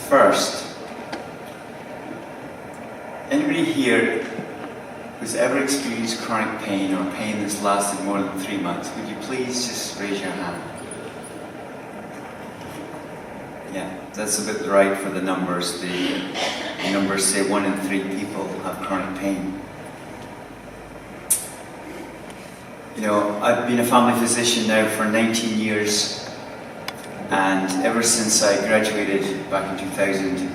First, anybody here who's ever experienced chronic pain or pain that's lasted more than 3 months, would you please just raise your hand? Yeah, that's about right for the numbers. The numbers say 1 in 3 people have chronic pain. You know, I've been a family physician now for 19 years, and ever since I graduated back in 2000,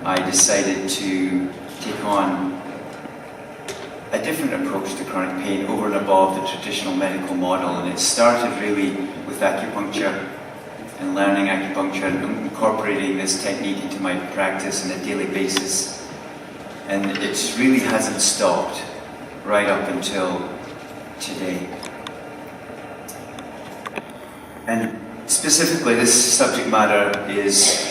I decided to take on a different approach to chronic pain over and above the traditional medical model. And it started really with acupuncture and learning acupuncture and incorporating this technique into my practice on a daily basis. And it really hasn't stopped right up until today. And specifically, this subject matter is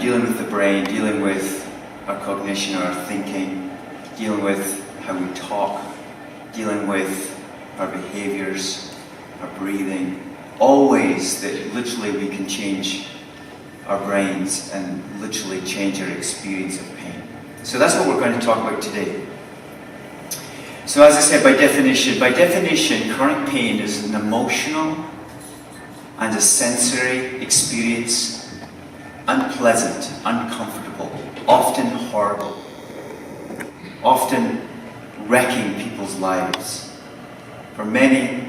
dealing with the brain, dealing with our cognition, our thinking, dealing with how we talk, dealing with our behaviors, our breathing, all ways that literally we can change our brains and literally change our experience of pain. So that's what we're going to talk about today. So as I said, by definition, chronic pain is an emotional and a sensory experience, unpleasant, uncomfortable, often horrible, often wrecking people's lives. For many,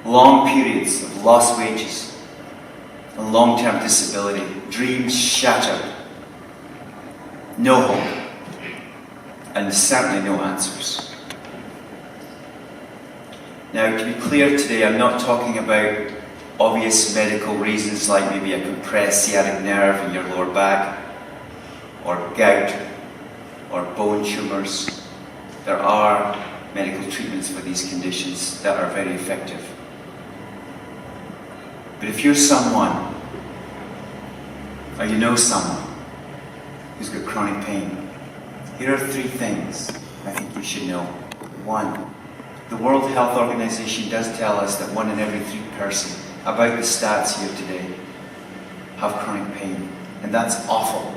long periods of lost wages, a long-term disability, dreams shattered, no hope, and certainly no answers. Now, to be clear today, I'm not talking about obvious medical reasons like maybe a compressed sciatic nerve in your lower back, or gout, or bone tumours. There are medical treatments for these conditions that are very effective. But if you're someone, or you know someone who's got chronic pain, here are 3 things I think you should know. 1, the World Health Organization does tell us that 1 in every 3 person, about the stats here today, have chronic pain. And that's awful.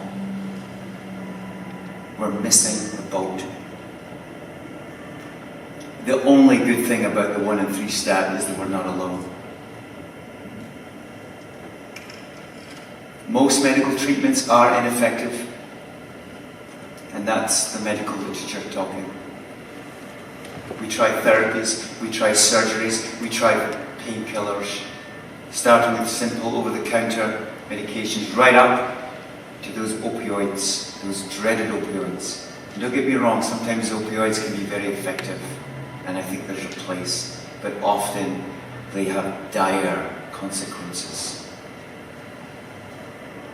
We're missing the boat. The only good thing about the 1 in 3 stat is that we're not alone. Most medical treatments are ineffective, and that's the medical literature talking. We try therapies, we try surgeries, we try painkillers, starting with simple over-the-counter medications right up to those opioids, those dreaded opioids. And don't get me wrong, sometimes opioids can be very effective, and I think there's a place, but often they have dire consequences.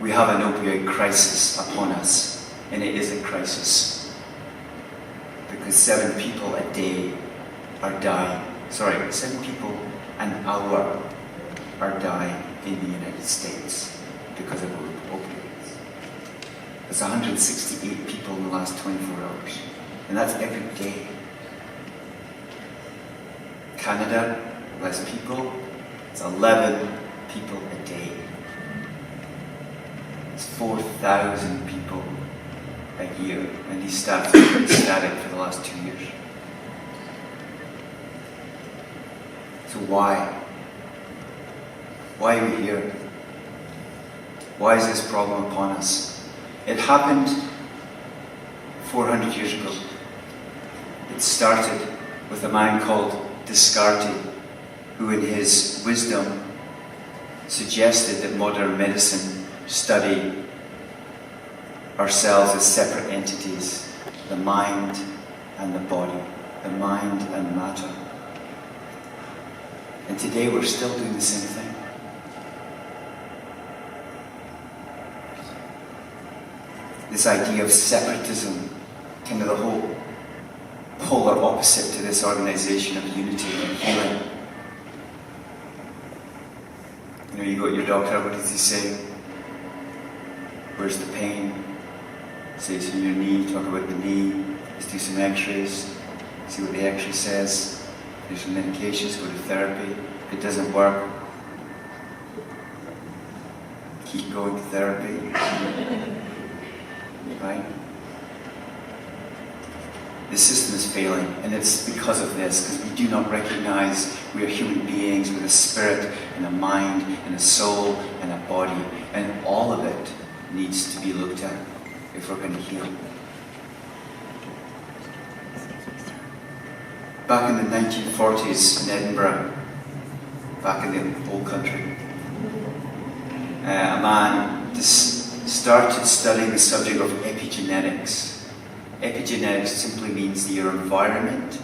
We have an opioid crisis upon us, and it is a crisis, because 7 people a day are dying. 7 people an hour are dying in the United States because of opioids. There's 168 people in the last 24 hours, and that's every day. Canada, less people, it's 11 people a day. It's 4,000 people a year, and these stats have been static for the last 2 years. So why? Why are we here? Why is this problem upon us? It happened 400 years ago. It started with a man called Descartes, who in his wisdom suggested that modern medicine study ourselves as separate entities, the mind and the body, the mind and matter. And today we're still doing the same thing. This idea of separatism, kind of the whole polar opposite to this organization of unity and healing. You know, you go to your doctor, what does he say? Where's the pain? Say it's in your knee, talk about the knee, let's do some x-rays, see what the x-ray says. There's some medications, go to therapy. If it doesn't work, keep going to therapy. Right? The system is failing, and it's because of this, because we do not recognize we are human beings with a spirit and a mind and a soul and a body, and all of it needs to be looked at if we're going to heal. Back in the 1940s in Edinburgh, back in the old country, a man started studying the subject of epigenetics. Epigenetics simply means that your environment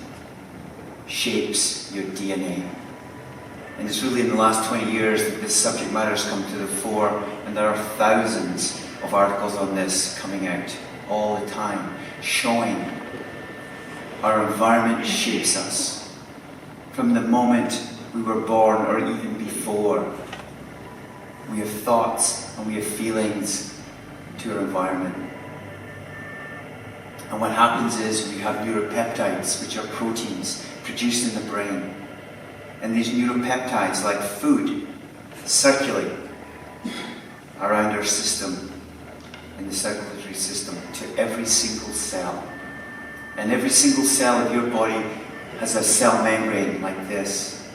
shapes your DNA. And it's really in the last 20 years that this subject matter has come to the fore, and there are thousands of articles on this coming out all the time, showing our environment shapes us. From the moment we were born, or even before, we have thoughts and we have feelings to our environment. And what happens is we have neuropeptides, which are proteins produced in the brain. And these neuropeptides, like food, circulate around our system, in the circulatory system, to every single cell. And every single cell of your body has a cell membrane like this.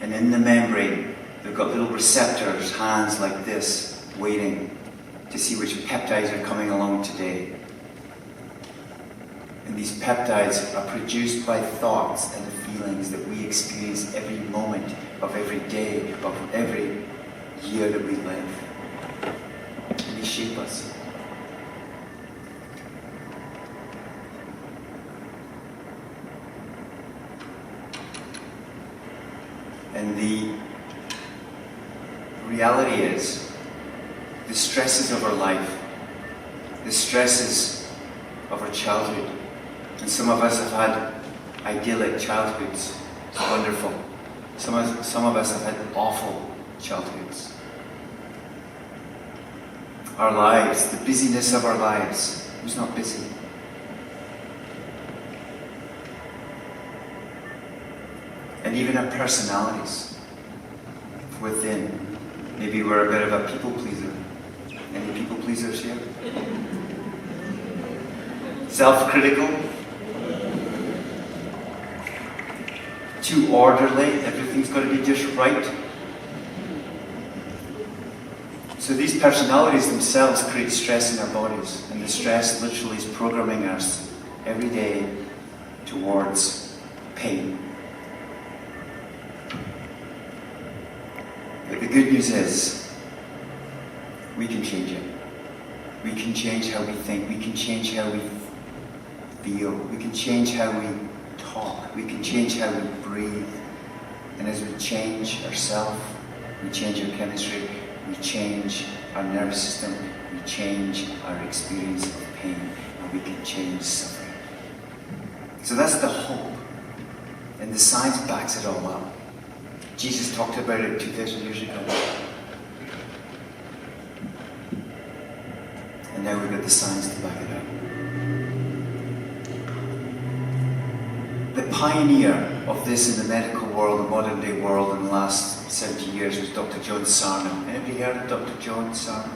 And in the membrane, they've got little receptors, hands like this, waiting to see which peptides are coming along today. And these peptides are produced by thoughts and feelings that we experience every moment of every day, of every year that we live. And they shape us. And the reality is, the stresses of our life, the stresses of our childhood, and some of us have had idyllic childhoods, it's wonderful. Some of us have had awful childhoods. Our lives, the busyness of our lives, who's not busy? And even our personalities within. Maybe we're a bit of a people pleaser. Any people pleasers here? Self-critical? Too orderly? Everything's got to be just right? So these personalities themselves create stress in our bodies. And the stress literally is programming us every day towards pain. But the good news is, we can change it. We can change how we think. We can change how we feel. We can change how we talk. We can change how we breathe. And as we change ourselves, we change our chemistry, we change our nervous system, we change our experience of pain, and we can change suffering. So that's the hope. And the science backs it all up. Jesus talked about it 2,000 years ago. And now we've got the science to back it up. The pioneer of this in the medical world, the modern day world in the last 70 years was Dr. John Sarno. Anybody heard of Dr. John Sarno?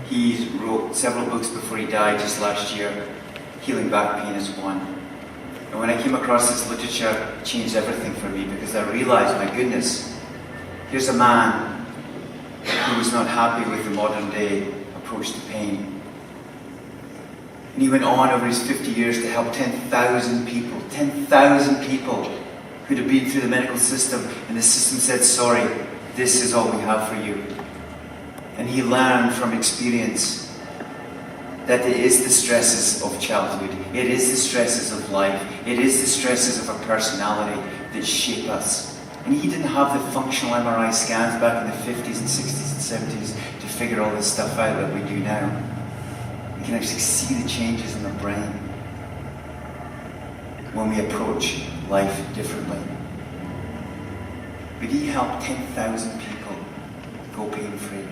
He wrote several books before he died just last year. Healing Back Pain is one. And when I came across this literature, it changed everything for me, because I realized, my goodness, here's a man who was not happy with the modern day approach to pain. And he went on over his 50 years to help 10,000 people who'd have been through the medical system, and the system said, sorry, this is all we have for you. And he learned from experience that it is the stresses of childhood, it is the stresses of life, it is the stresses of our personality that shape us. And he didn't have the functional MRI scans back in the 50s and 60s and 70s to figure all this stuff out that we do now. We can actually see the changes in the brain when we approach life differently. But he helped 10,000 people go pain-free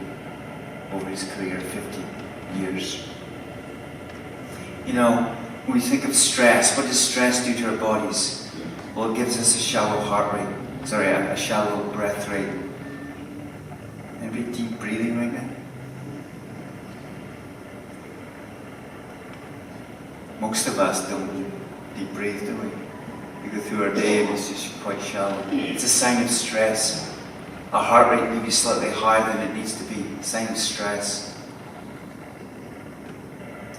over his career, 50 years. You know, when we think of stress, what does stress do to our bodies? Well, it gives us a shallow heart rate, a shallow breath rate. And Anybody deep breathing right now? Most of us don't deep breathe, do we? We go through our day and it's just quite shallow. It's a sign of stress. Our heart rate may be slightly higher than it needs to be. Sign of stress.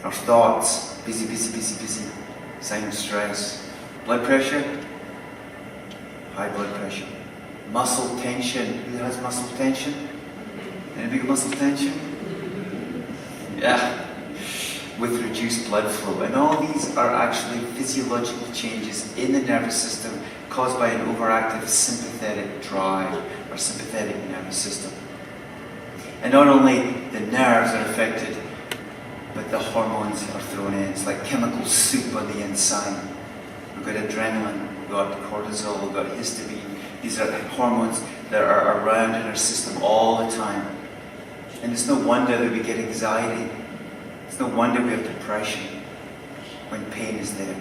Our thoughts, busy, busy, busy, busy. Sign of stress. Blood pressure, high blood pressure. Muscle tension. Who has muscle tension? Any big muscle tension? Yeah. With reduced blood flow. And all these are actually physiological changes in the nervous system caused by an overactive sympathetic drive or sympathetic nervous system. And not only the nerves are affected, but the hormones are thrown in. It's like chemical soup on the inside. We've got adrenaline, we've got cortisol, we've got histamine. These are hormones that are around in our system all the time. And it's no wonder that we get anxiety. It's no wonder we have depression when pain is there.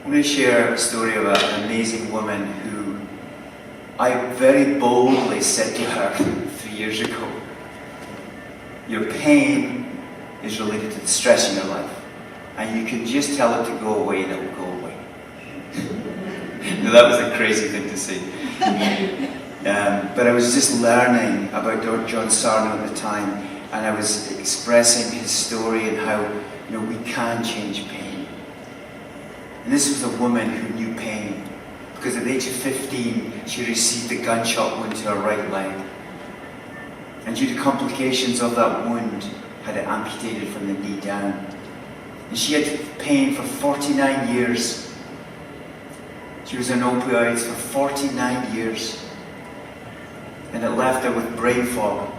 I'm going to share a story about an amazing woman who I very boldly said to her 3 years ago, your pain is related to the stress in your life. And you can just tell it to go away and it will go away. Now that was a crazy thing to say. But I was just learning about Dr. John Sarno at the time, and I was expressing his story and how we can change pain. And this was a woman who knew pain, because at the age of 15 she received a gunshot wound to her right leg. And due to complications of that wound, had it amputated from the knee down. And she had pain for 49 years. She was on opioids for 49 years. And it left her with brain fog,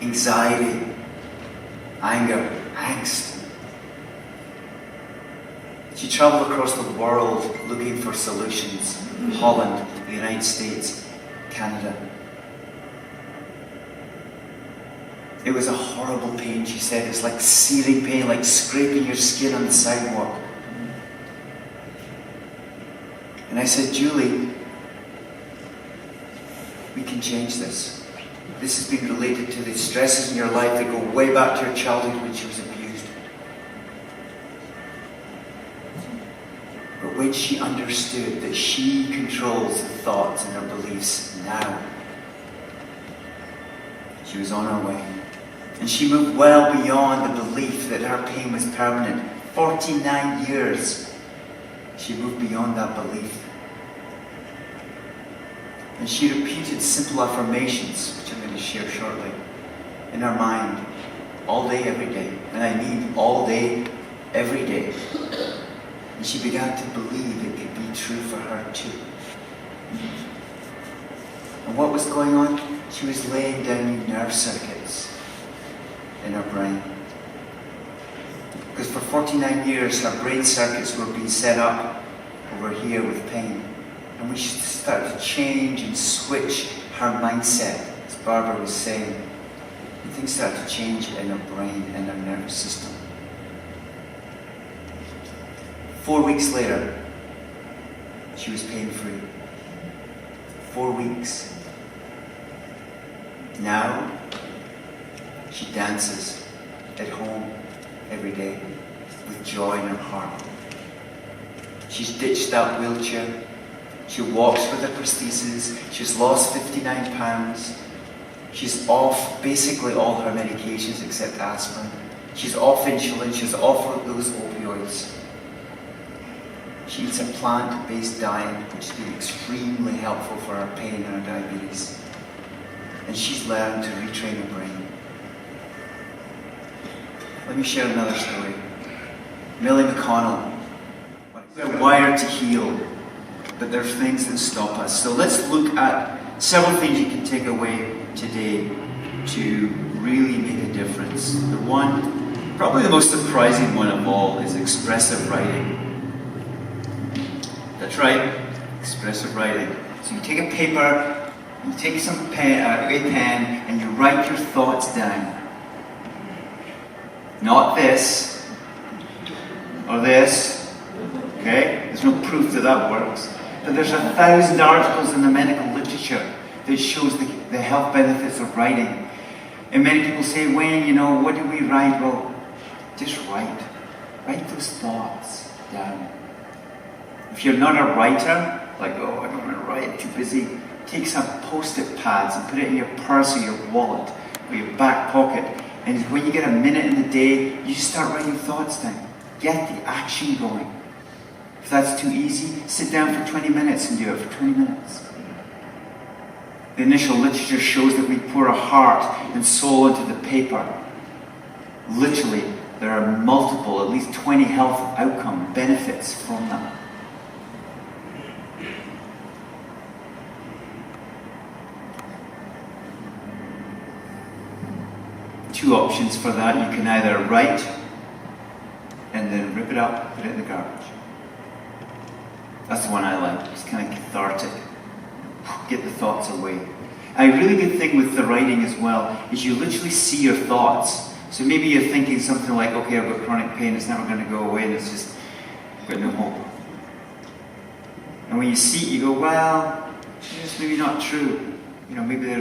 anxiety, anger, angst. She traveled across the world looking for solutions. Holland, the United States, Canada. It was a horrible pain, she said. It's like searing pain, like scraping your skin on the sidewalk. And I said, Julie, we can change this. This has been related to the stresses in your life that go way back to your childhood when she was abused. But when she understood that she controls the thoughts and her beliefs now, she was on her way. And she moved well beyond the belief that her pain was permanent. 49 years. She moved beyond that belief. And she repeated simple affirmations, which I'm going to share shortly, in her mind, all day, every day. And I mean all day, every day. And she began to believe it could be true for her too. And what was going on? She was laying down new nerve circuits in her brain. Because for 49 years, her brain circuits were being set up over here with pain. And we should start to change and switch her mindset, as Barbara was saying. And things start to change in her brain and her nervous system. 4 weeks later, she was pain-free. 4 weeks. Now, she dances at home every day with joy in her heart. She's ditched that wheelchair. She walks with her prosthesis. She's lost 59 pounds. She's off basically all her medications except aspirin. She's off insulin. She's off those opioids. She eats a plant-based diet, which has been extremely helpful for her pain and her diabetes. And she's learned to retrain her brain. Let me share another story. Millie McConnell. We're wired to heal, but there are things that stop us. So let's look at several things you can take away today to really make a difference. The one, probably the most surprising one of all, is expressive writing. That's right, expressive writing. So you take a paper, you take a pen, and you write your thoughts down. Not this, or this, okay? There's no proof that that works. But there's 1,000 articles in the medical literature that shows the health benefits of writing. And many people say, Wayne, what do we write? Well, just write. Write those thoughts down. If you're not a writer, like, oh, I don't want to write, too busy, take some post-it pads and put it in your purse or your wallet or your back pocket. And when you get a minute in the day, you just start writing thoughts down. Get the action going. If that's too easy, sit down for 20 minutes and do it for 20 minutes. The initial literature shows that we pour our heart and soul into the paper. Literally, there are multiple, at least 20 health outcome benefits from that. Two options for that. You can either write and then rip it up, put it in the garbage. That's the one I like. It's kind of cathartic. Get the thoughts away. And a really good thing with the writing as well is you literally see your thoughts. So maybe you're thinking something like, okay, I've got chronic pain, it's never going to go away, and it's just, I've got no hope. And when you see it, you go, well, it's maybe not true. Maybe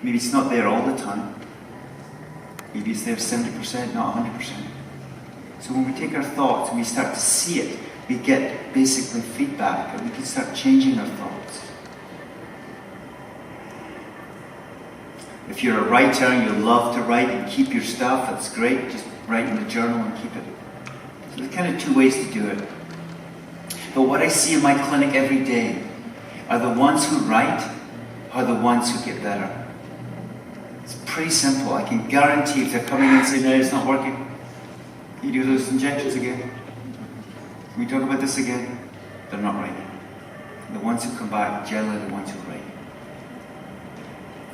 it's not there all the time. Maybe it's there 70%, not 100%. So when we take our thoughts and we start to see it, we get basically feedback, and we can start changing our thoughts. If you're a writer and you love to write and keep your stuff, that's great. Just write in the journal and keep it. So there's kind of two ways to do it. But what I see in my clinic every day are the ones who write are the ones who get better. It's pretty simple. I can guarantee if they're coming in and saying, no, it's not working, you do those injections again. Can we talk about this again? They're not writing. The ones who come back generally are the ones who write.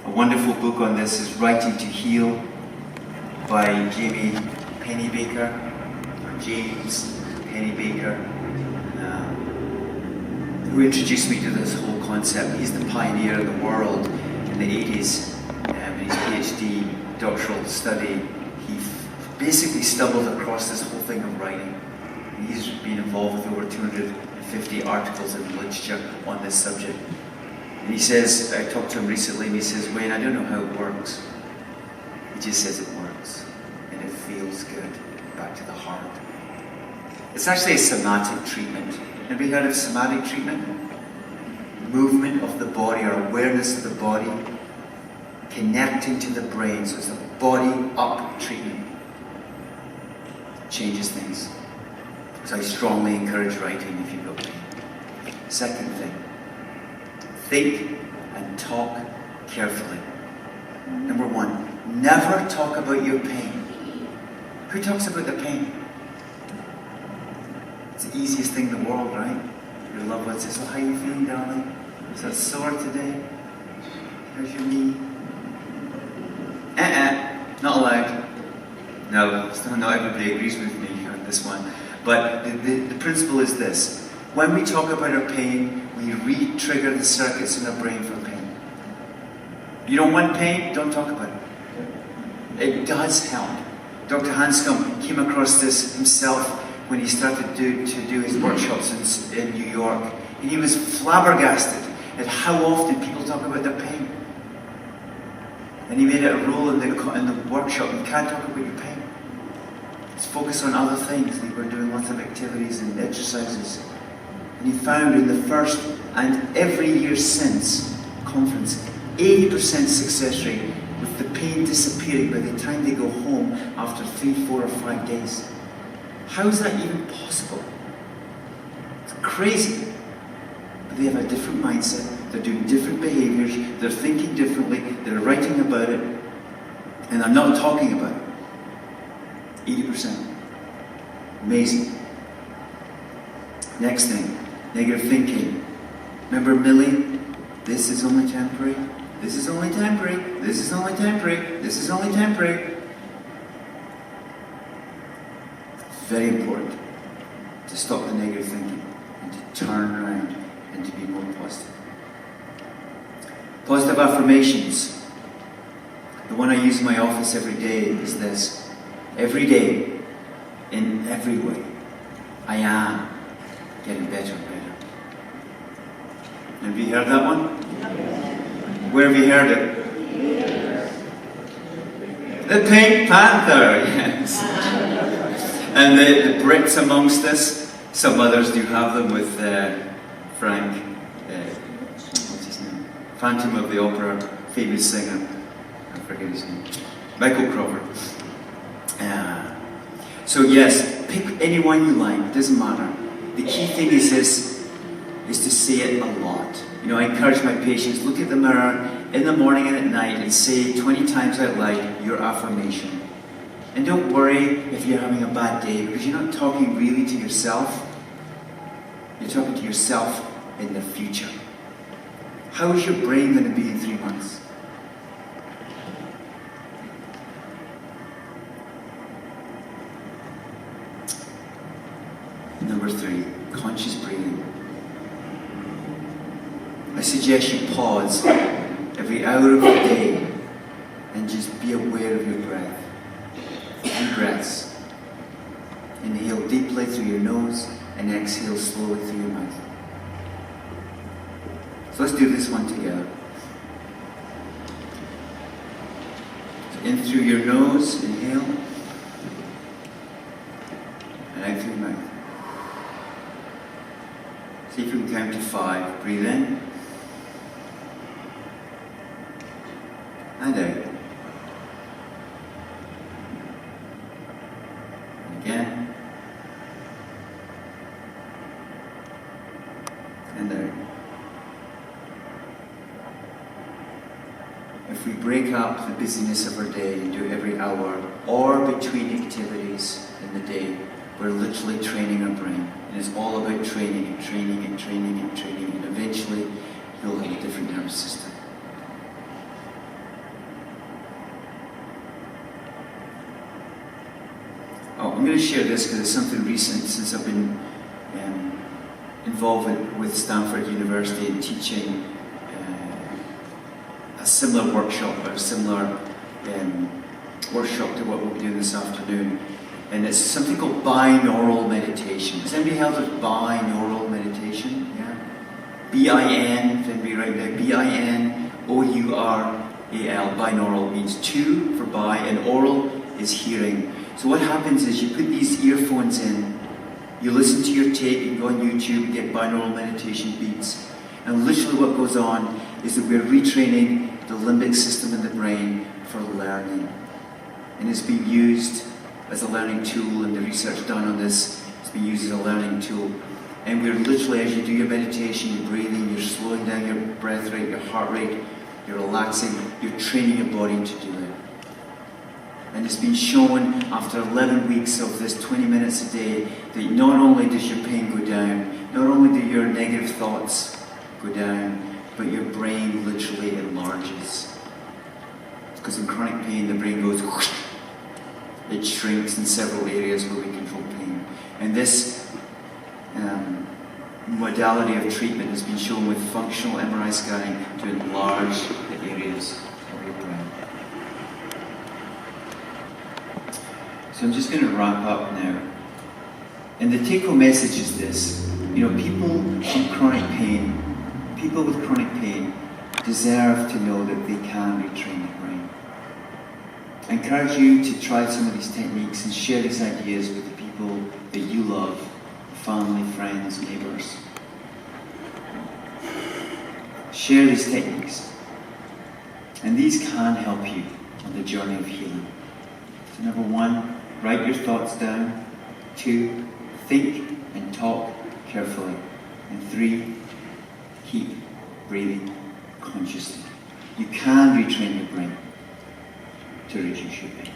A wonderful book on this is Writing to Heal by Jamie Pennybaker, or James Pennybaker, who introduced me to this whole concept. He's the pioneer in the world in the 80s. In his PhD doctoral study, he basically stumbled across this whole thing of writing. And he's been involved with over 250 articles in literature on this subject. And he says, I talked to him recently, and he says, Wayne, I don't know how it works. He just says it works. And it feels good. Back to the heart. It's actually a somatic treatment. Have you heard of somatic treatment? Movement of the body, or awareness of the body, connecting to the brain. So it's a body-up treatment. Changes things. So I strongly encourage writing if you've got pain. Second thing, think and talk carefully. Number one, never talk about your pain. Who talks about the pain? It's the easiest thing in the world, right? Your loved one says, how are you feeling, darling? Is that sore today? How's your knee? Not allowed. No, not everybody agrees with me on this one. But the principle is this. When we talk about our pain, we re-trigger the circuits in our brain for pain. You don't want pain? Don't talk about it. It does help. Dr. Hanscom came across this himself when he started to do his workshops in New York. And he was flabbergasted at how often people talk about their pain. And he made it a rule in the workshop, you can't talk about your pain. Let's focus on other things. We were doing lots of activities and exercises. And he found in the first and every year since conference, 80% success rate with the pain disappearing by the time they go home after 3, 4, or 5 days. How is that even possible? It's crazy. But they have a different mindset. They're doing different behaviors. They're thinking differently. They're writing about it. And they're not talking about it. 80%. Amazing. Next thing, negative thinking. Remember Millie? This is only temporary. This is only temporary. This is only temporary. This is only temporary. Very important to stop the negative thinking and to turn around and to be more positive. Positive affirmations. The one I use in my office every day is this. Every day, in every way, I am getting better and better. Have you heard that one? Where have you heard it? The Pink Panther, yes. And the Brits amongst us, some others do have them with Frank, what's his name? Phantom of the Opera, famous singer. I forget his name. Michael Crawford. So yes, pick any one you like, it doesn't matter. The key thing is this, is to say it a lot. You know, I encourage my patients, look at the mirror in the morning and at night and say 20 times out loud your affirmation. And don't worry if you're having a bad day, because you're not talking really to yourself. You're talking to yourself in the future. How is your brain going to be in 3 months? Number 3, conscious breathing. I suggest you pause every hour of the day and just be aware of your breath. 3 breaths. Inhale deeply through your nose and exhale slowly through your mouth. So let's do this one together. So in through your nose, inhale, and out through your mouth. See if you can count to 5. Breathe in. And out. And again. And out. If we break up the busyness of our day and do it every hour or between activities in the day, we're literally training our brain. And it's all about training and training and training and training, and eventually you'll have a different nervous system. Oh, I'm going to share this because it's something recent since I've been involved with Stanford University and teaching a similar workshop, or a similar workshop to what we'll be doing this afternoon. And it's something called binaural meditation. Has anybody heard of binaural meditation? Yeah. B-I-N, if anybody right now, B-I-N-O-U-R-A-L. Binaural means 2 for bi, and oral is hearing. So what happens is you put these earphones in, you listen to your tape, you can go on YouTube and get binaural meditation beats. And literally what goes on is that we're retraining the limbic system in the brain for learning. And it's being used as a learning tool, and the research done on this has been used as a learning tool. And we're literally, as you do your meditation, you're breathing, you're slowing down your breath rate, your heart rate, you're relaxing, you're training your body to do it. And it's been shown after 11 weeks of this 20 minutes a day that not only does your pain go down, not only do your negative thoughts go down, but your brain literally enlarges. Because in chronic pain, the brain goes whoosh. It shrinks in several areas where we control pain. And this modality of treatment has been shown with functional MRI scanning to enlarge the areas of your brain. So I'm just going to wrap up now. And the take-home message is this. You know, people with chronic pain deserve to know that they can retrain the brain. I encourage you to try some of these techniques and share these ideas with the people that you love, family, friends, neighbours. Share these techniques. And these can help you on the journey of healing. So number 1, write your thoughts down. 2, think and talk carefully. And 3, keep breathing consciously. You can retrain your brain to reduce your pain.